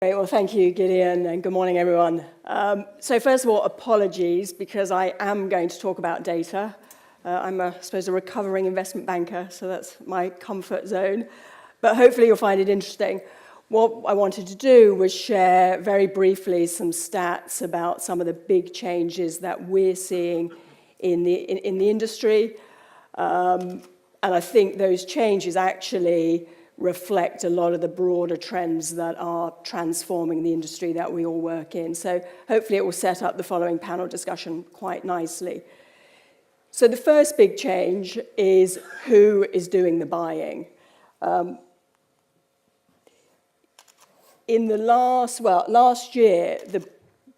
Great, well, thank you, Gideon, and good morning, everyone. So first of all, apologies, because I am going to talk about data. I'm, I suppose, a recovering investment banker, so that's my comfort zone. But hopefully you'll find it interesting. What I wanted to do was share very briefly some stats about some of the big changes that we're seeing in the industry. And I think those changes actually reflect a lot of the broader trends that are transforming the industry that we all work in. So hopefully it will set up the following panel discussion quite nicely. So the first big change is who is doing the buying. In the last year, the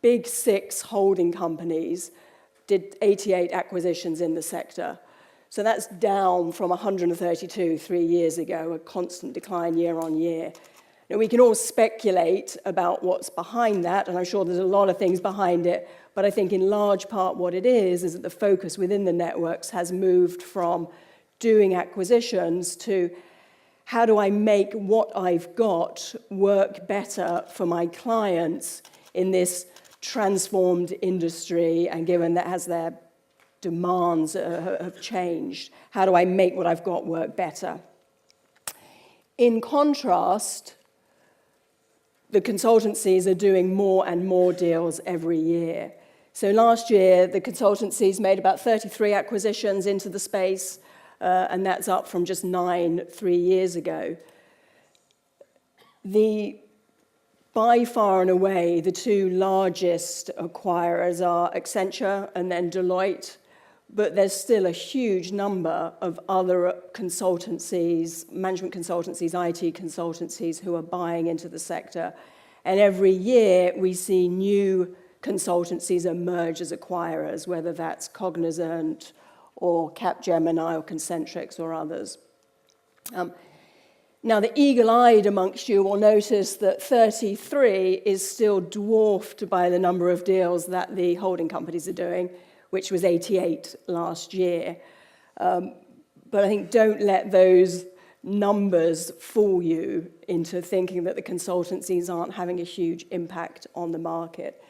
big six holding companies did 88 acquisitions in the sector. So that's down from 132 3 years ago, a constant decline year on year. Now, we can all speculate about what's behind that, and I'm sure there's a lot of things behind it, but I think in large part what it is that the focus within the networks has moved from doing acquisitions to how do I make what I've got work better for my clients in this transformed industry, and given that as their demands have changed, how do I make what I've got work better? In contrast, the consultancies are doing more and more deals every year. So last year, the consultancies made about 33 acquisitions into the space, and that's up from just 9 3 years ago. By far and away, the two largest acquirers are Accenture and then Deloitte, but there's still a huge number of other consultancies, management consultancies, IT consultancies who are buying into the sector. And every year we see new consultancies emerge as acquirers, whether that's Cognizant or Capgemini or Concentrix or others. Now, the eagle-eyed amongst you will notice that 33 is still dwarfed by the number of deals that the holding companies are doing, which was 88 last year. But I think don't let those numbers fool you into thinking that the consultancies aren't having a huge impact on the market.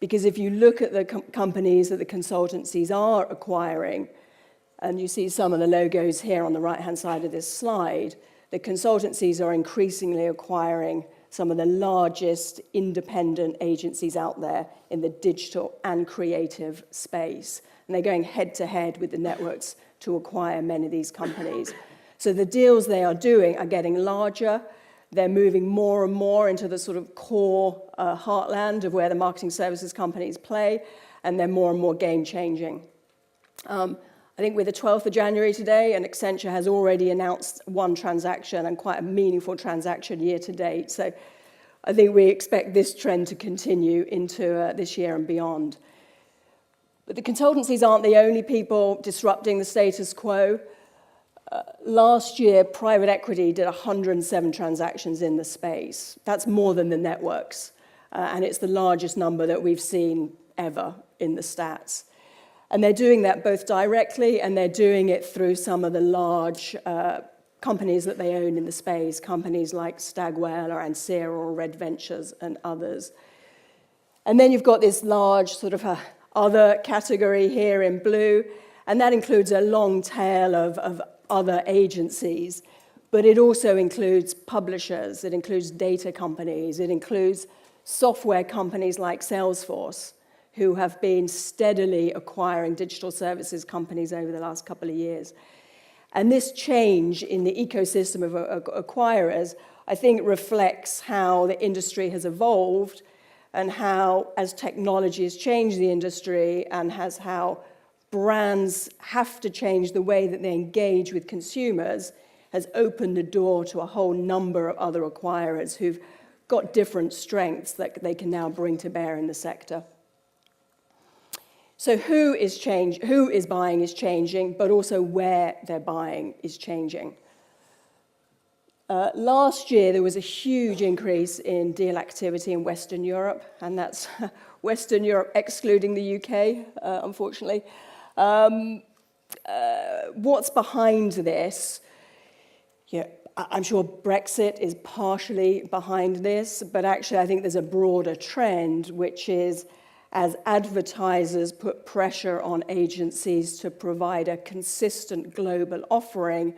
Because if you look at the companies that the consultancies are acquiring, and you see some of the logos here on the right-hand side of this slide, the consultancies are increasingly acquiring some of the largest independent agencies out there in the digital and creative space. And they're going head-to-head with the networks to acquire many of these companies. So the deals they are doing are getting larger. They're moving more and more into the sort of core heartland of where the marketing services companies play, and they're more and more game-changing. I think we're the 12th of January today, and Accenture has already announced one transaction, and quite a meaningful transaction year to date. So I think we expect this trend to continue into this year and beyond. But the consultancies aren't the only people disrupting the status quo. Last year, private equity did 107 transactions in the space. That's more than the networks, and it's the largest number that we've seen ever in the stats. And they're doing that both directly, and they're doing it through some of the large companies that they own in the space, companies like Stagwell or Ansera or Red Ventures and others. And then you've got this large sort of other category here in blue, and that includes a long tail of other agencies, but it also includes publishers, it includes data companies, it includes software companies like Salesforce, who have been steadily acquiring digital services companies over the last couple of years. And this change in the ecosystem of acquirers, I think, reflects how the industry has evolved and how, as technology has changed the industry and how brands have to change the way that they engage with consumers, has opened the door to a whole number of other acquirers who've got different strengths that they can now bring to bear in the sector. So who is buying is changing, but also where they're buying is changing. Last year, there was a huge increase in deal activity in Western Europe, and that's Western Europe excluding the UK, unfortunately. What's behind this? Yeah, I'm sure Brexit is partially behind this, but actually I think there's a broader trend, which is as advertisers put pressure on agencies to provide a consistent global offering,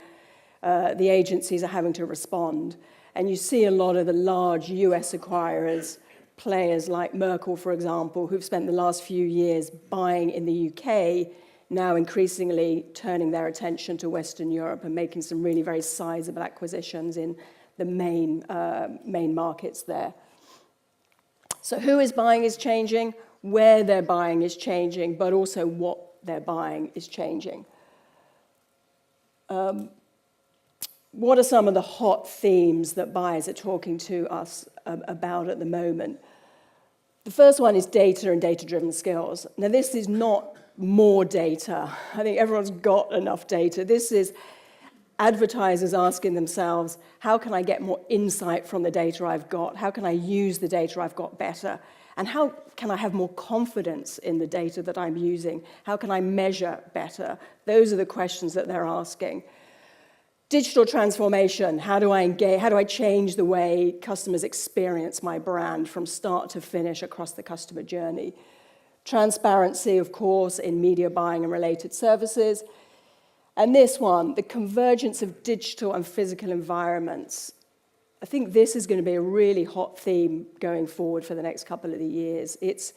the agencies are having to respond. And you see a lot of the large US acquirers, players like Merkle, for example, who've spent the last few years buying in the UK, now increasingly turning their attention to Western Europe and making some really very sizable acquisitions in the main markets there. So who is buying is changing, where they're buying is changing, but also what they're buying is changing. What are some of the hot themes that buyers are talking to us about at the moment? The first one is data and data-driven skills. Now, this is not more data. I think everyone's got enough data. This is advertisers asking themselves, how can I get more insight from the data I've got? How can I use the data I've got better? And how can I have more confidence in the data that I'm using? How can I measure better? Those are the questions that they're asking. Digital transformation, how do I engage, how do I change the way customers experience my brand from start to finish across the customer journey? Transparency, of course, in media buying and related services. And this one, the convergence of digital and physical environments. I think this is going to be a really hot theme going forward for the next couple of years. It's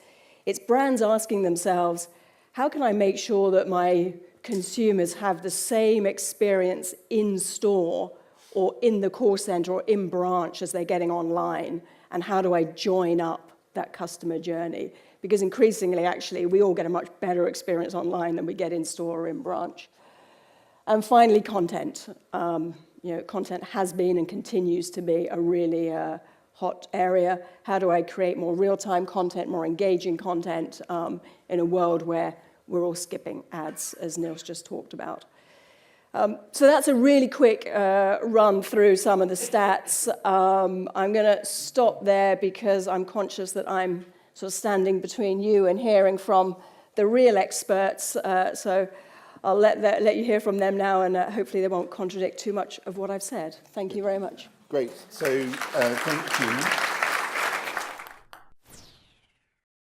brands asking themselves, how can I make sure that my consumers have the same experience in store or in the call center or in branch as they're getting online? And how do I join up that customer journey? Because increasingly, actually, we all get a much better experience online than we get in store or in branch. And finally, content. Content has been and continues to be a really hot area. How do I create more real-time content, more engaging content in a world where we're all skipping ads, as Niels just talked about? So that's a really quick run through some of the stats. I'm going to stop there because I'm conscious that I'm sort of standing between you and hearing from the real experts. So I'll let you hear from them now, and hopefully they won't contradict too much of what I've said. Thank you very much. Great. So thank you.